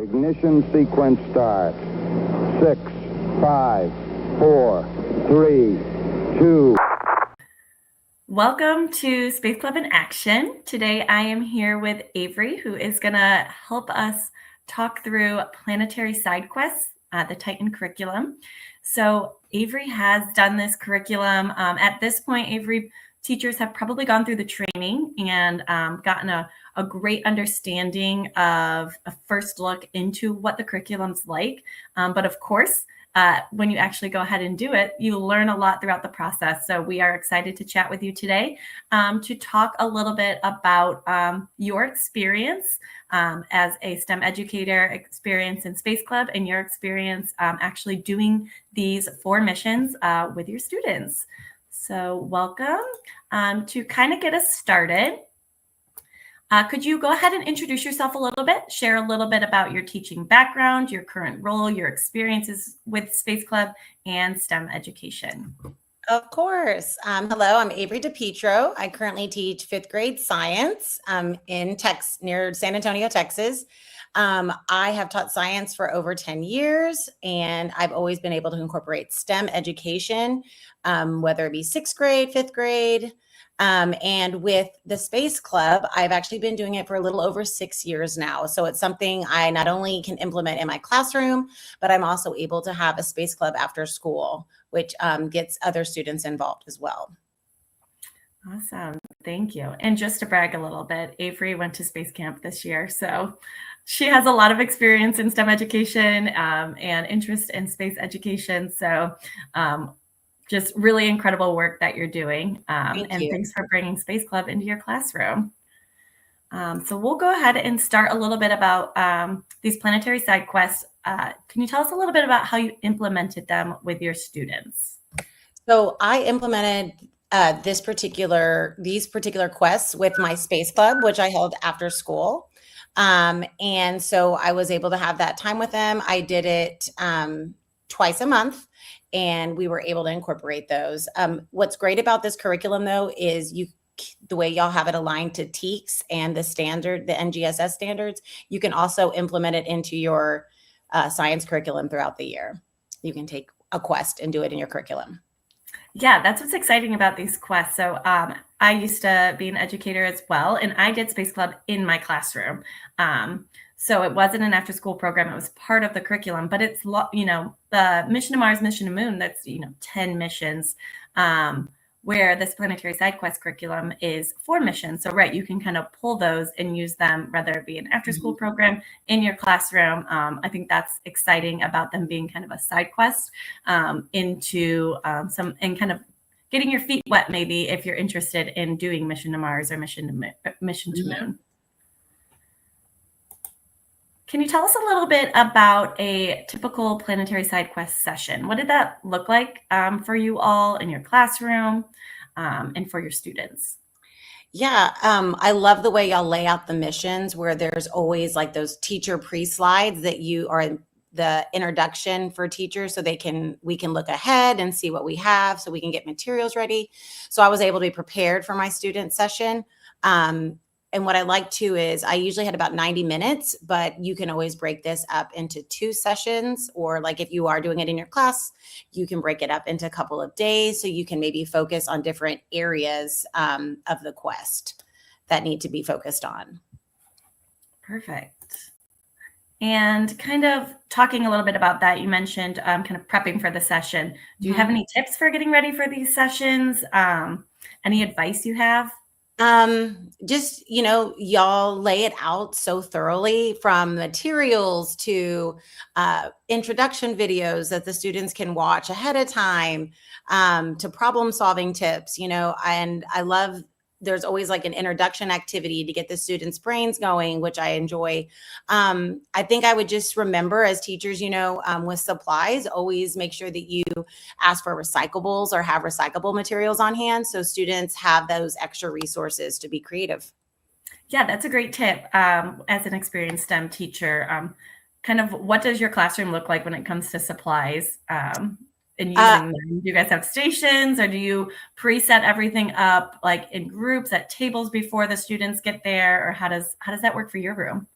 Ignition sequence start. 6, 5, 4, 3, 2. Welcome to Space Club in Action. Today I am here with Avri, who is going to help us talk through Planetary Side Quest, the Titan curriculum. So Avri has done this curriculum. At this point, Avri teachers have probably gone through the training and gotten a great understanding of a first look into what the curriculum's like. But of course, when you actually go ahead and do it, you learn a lot throughout the process. So we are excited to chat with you today to talk a little bit about your experience as a STEM educator, experience in Space Club, and your experience actually doing these 4 missions with your students. So welcome. To kind of get us started, could you go ahead and introduce yourself a little bit, share a little bit about your teaching background, your current role, your experiences with Space Club and STEM education? Of course. Hello, I'm Avri DiPietro. I currently teach 5th grade science near San Antonio, Texas. I have taught science for over 10 years, and I've always been able to incorporate STEM education, whether it be 6th grade, 5th grade. And with the Space Club, I've actually been doing it for a little over 6 years now. So it's something I not only can implement in my classroom, but I'm also able to have a Space Club after school, which gets other students involved as well. Awesome. Thank you. And just to brag a little bit, Avri went to Space Camp this year. So she has a lot of experience in STEM education and interest in space education. So just really incredible work that you're doing. Thanks for bringing Space Club into your classroom. So we'll go ahead and start a little bit about these Planetary Side Quests. Can you tell us a little bit about how you implemented them with your students? So I implemented these particular quests with my Space Club, which I held after school. And so I was able to have that time with them. I did it twice a month, and we were able to incorporate those. What's great about this curriculum, though, is the way y'all have it aligned to TEKS and the NGSS standards, you can also implement it into your science curriculum throughout the year. You can take a quest and do it in your curriculum. Yeah, that's what's exciting about these quests. So I used to be an educator as well, and I did Space Club in my classroom. So it wasn't an after-school program. It was part of the curriculum, but it's, the Mission to Mars, Mission to Moon, that's, 10 missions, where this Planetary Side Quest curriculum is 4 missions. So, right, you can kind of pull those and use them, whether it be an after-school program in your classroom. I think that's exciting about them being kind of a side quest into and kind of getting your feet wet, maybe, if you're interested in doing Mission to Mars or Mission to Moon. Can you tell us a little bit about a typical Planetary Side Quest session? What did that look like for you all in your classroom and for your students? Yeah, I love the way y'all lay out the missions, where there's always like those teacher pre-slides that you are the introduction for teachers, so we can look ahead and see what we have, so we can get materials ready. So I was able to be prepared for my student session. And what I like too is I usually had about 90 minutes, but you can always break this up into 2 sessions, or like if you are doing it in your class, you can break it up into a couple of days, so you can maybe focus on different areas of the quest that need to be focused on. Perfect. And kind of talking a little bit about that, you mentioned kind of prepping for the session. Do you have any tips for getting ready for these sessions? Any advice you have? Just, y'all lay it out so thoroughly, from materials to introduction videos that the students can watch ahead of time, to problem solving tips, and I love, there's always like an introduction activity to get the students' brains going, which I enjoy. I think I would just remember as teachers, with supplies, always make sure that you ask for recyclables or have recyclable materials on hand, so students have those extra resources to be creative. Yeah, that's a great tip. As an experienced STEM teacher, kind of what does your classroom look like when it comes to supplies? And using them? Do you guys have stations, or do you preset everything up like in groups at tables before the students get there, or how does that work for your room?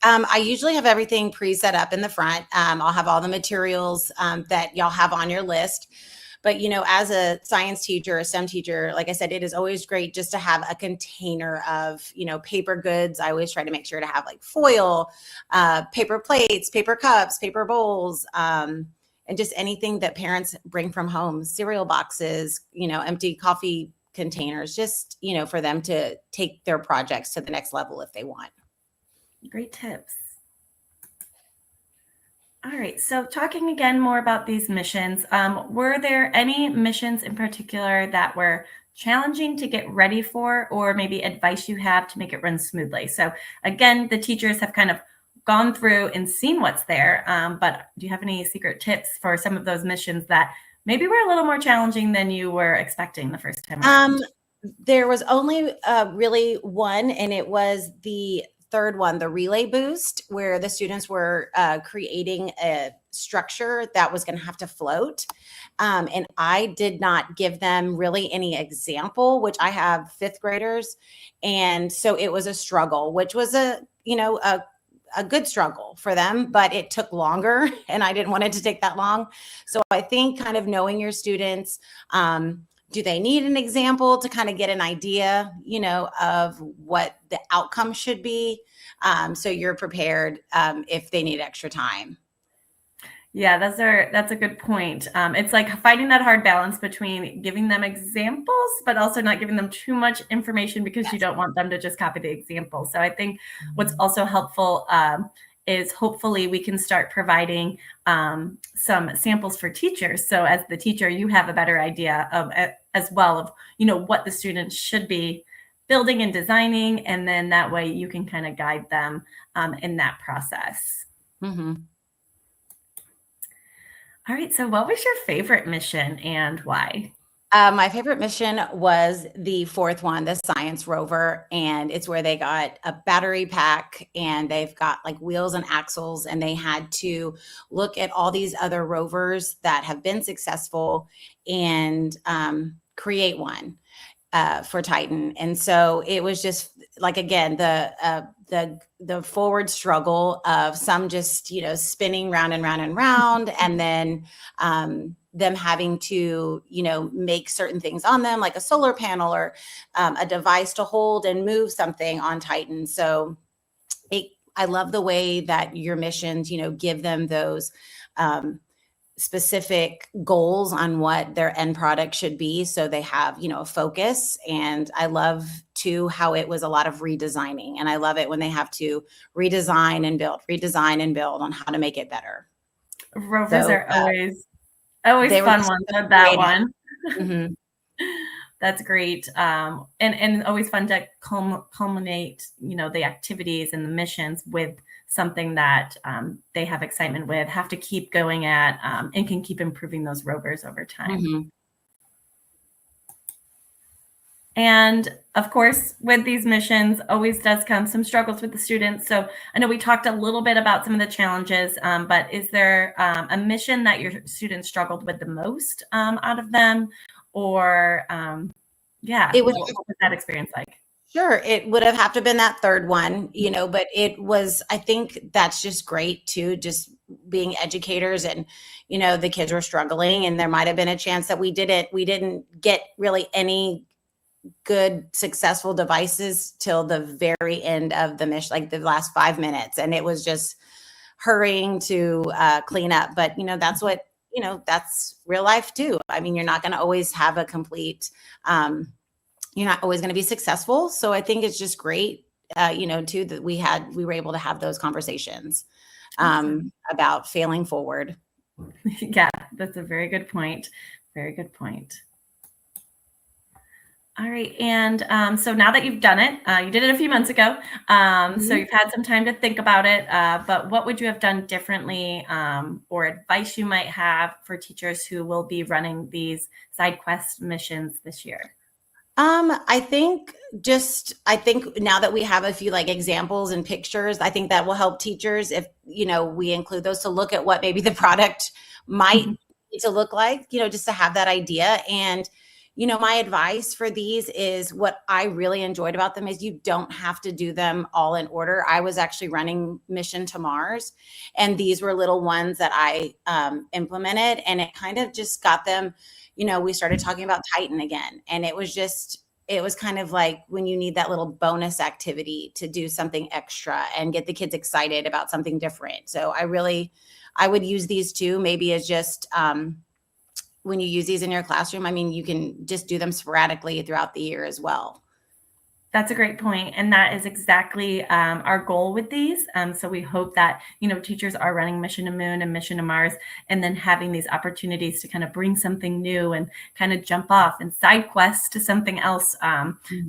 I usually have everything pre-set up in the front. I'll have all the materials that y'all have on your list. But, as a science teacher, a STEM teacher, like I said, it is always great just to have a container of, paper goods. I always try to make sure to have like foil, paper plates, paper cups, paper bowls, and just anything that parents bring from home, cereal boxes, empty coffee containers, just, for them to take their projects to the next level if they want. Great tips. All right, so talking again more about these missions, were there any missions in particular that were challenging to get ready for, or maybe advice you have to make it run smoothly? So again, the teachers have kind of gone through and seen what's there, but do you have any secret tips for some of those missions that maybe were a little more challenging than you were expecting the first time around? There was only really one, and it was the third one, the relay boost, where the students were creating a structure that was going to have to float. And I did not give them really any example, which I have fifth graders. And so it was a struggle, which was a good struggle for them, but it took longer and I didn't want it to take that long. So I think kind of knowing your students, do they need an example to kind of get an idea, of what the outcome should be? So you're prepared if they need extra time. Yeah, that's a good point. It's like finding that hard balance between giving them examples, but also not giving them too much information because you don't want them to just copy the example. So I think what's also helpful is hopefully we can start providing some samples for teachers. So as the teacher, you have a better idea of as well of, what the students should be building and designing. And then that way you can kind of guide them in that process. Mm-hmm. All right. So what was your favorite mission and why? My favorite mission was the fourth one, the science rover, and it's where they got a battery pack and they've got like wheels and axles, and they had to look at all these other rovers that have been successful and create one for Titan. And so it was just like, again, the forward struggle of some just, spinning round and round and round, and then them having to, make certain things on them, like a solar panel or a device to hold and move something on Titan. So I love the way that your missions, give them those specific goals on what their end product should be. So they have, a focus. And I love too how it was a lot of redesigning. And I love it when they have to redesign and build on how to make it better. Rovers are always fun ones with that one. Mm-hmm. That's great. And always fun to culminate, the activities and the missions with something that they have excitement with, have to keep going at, and can keep improving those rovers over time. Mm-hmm. And of course, with these missions, always does come some struggles with the students. So I know we talked a little bit about some of the challenges, but is there a mission that your students struggled with the most out of them? Or, what was that experience like? Sure. It would have to been that third one, but it was, I think that's just great too, just being educators and, the kids were struggling, and there might've been a chance that we didn't get really any good, successful devices till the very end of the mission, like the last 5 minutes. And it was just hurrying to clean up. But, that's what, that's real life too. I mean, you're not going to always have a complete, you're not always going to be successful. So I think it's just great, too, that we were able to have those conversations about failing forward. Yeah, that's a very good point. Very good point. All right. And so now that you've done it, you did it a few months ago. So you've had some time to think about it. But what would you have done differently, or advice you might have for teachers who will be running these side quest missions this year? I think now that we have a few like examples and pictures, I think that will help teachers if, we include those to look at what maybe the product might need to look like, just to have that idea. And, my advice for these is, what I really enjoyed about them is you don't have to do them all in order. I was actually running Mission to Mars, and these were little ones that I implemented, and it kind of just got them, we started talking about Titan again. And it was kind of like when you need that little bonus activity to do something extra and get the kids excited about something different. So I would use these too, maybe as just, when you use these in your classroom, I mean, you can just do them sporadically throughout the year as well. That's a great point. And that is exactly our goal with these. So we hope that, teachers are running Mission to Moon and Mission to Mars, and then having these opportunities to kind of bring something new and kind of jump off and side quest to something else,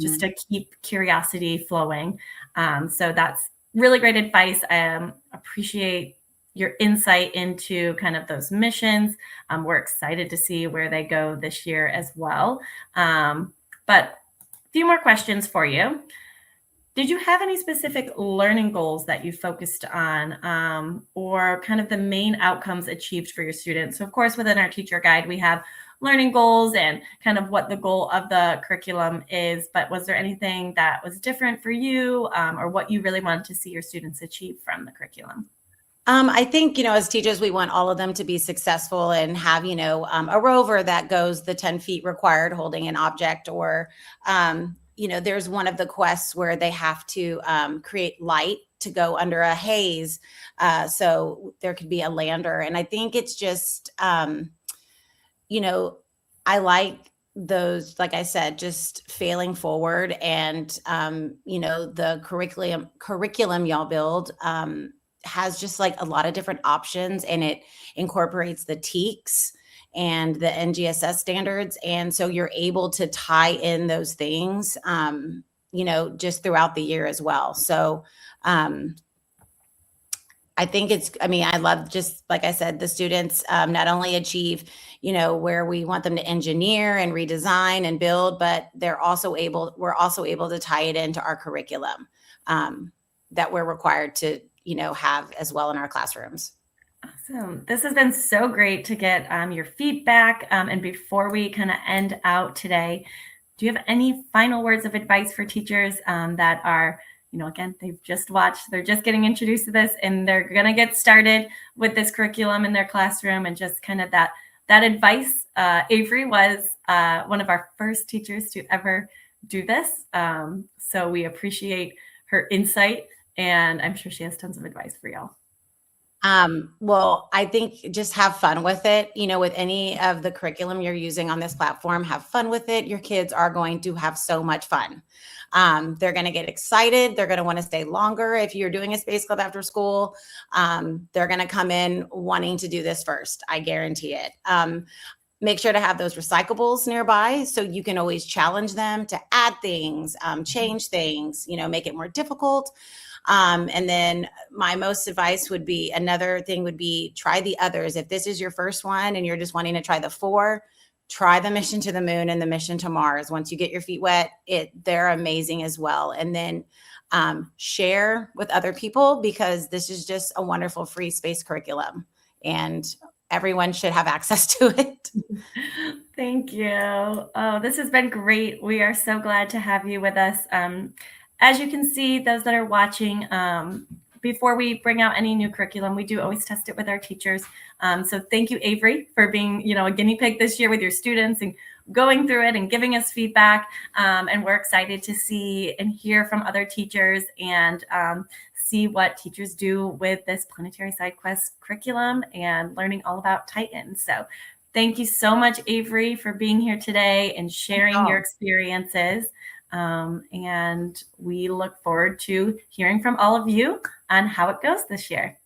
just to keep curiosity flowing. So that's really great advice. I appreciate your insight into kind of those missions. We're excited to see where they go this year as well. But a few more questions for you. Did you have any specific learning goals that you focused on, or kind of the main outcomes achieved for your students? So of course, within our teacher guide, we have learning goals and kind of what the goal of the curriculum is, but was there anything that was different for you, or what you really wanted to see your students achieve from the curriculum? I think, as teachers, we want all of them to be successful and have, a rover that goes the 10 feet required holding an object, or, there's one of the quests where they have to create light to go under a haze. So there could be a lander. And I think it's just, I like those, like I said, just failing forward. And, the curriculum y'all build, has just like a lot of different options, and it incorporates the TEKS and the NGSS standards. And so you're able to tie in those things, just throughout the year as well. So I think I love, just like I said, the students not only achieve, where we want them to engineer and redesign and build, but we're also able to tie it into our curriculum that we're required to have as well in our classrooms. Awesome. This has been so great to get your feedback. And before we kind of end out today, do you have any final words of advice for teachers that are, again, they've just watched, they're just getting introduced to this, and they're going to get started with this curriculum in their classroom, and just kind of that advice? Avery was one of our first teachers to ever do this. So we appreciate her insight, and I'm sure she has tons of advice for y'all. Well, I think just have fun with it. With any of the curriculum you're using on this platform, have fun with it. Your kids are going to have so much fun. They're going to get excited. They're going to want to stay longer. If you're doing a space club after school, they're going to come in wanting to do this first. I guarantee it. Make sure to have those recyclables nearby, so you can always challenge them to add things, change things, make it more difficult. And then my most advice would be, another thing would be, try the others. If this is your first one and you're just wanting to try the 4, try the Mission to the Moon and the Mission to Mars. Once you get your feet wet, they're amazing as well. And then share with other people, because this is just a wonderful free space curriculum, and everyone should have access to it. Thank you. Oh, this has been great. We are so glad to have you with us. As you can see, those that are watching, before we bring out any new curriculum, we do always test it with our teachers. So thank you, Avery, for being, a guinea pig this year with your students and going through it and giving us feedback. And we're excited to see and hear from other teachers, and see what teachers do with this Planetary Side Quest curriculum and learning all about Titan. So thank you so much, Avery, for being here today and sharing your experiences. And we look forward to hearing from all of you on how it goes this year.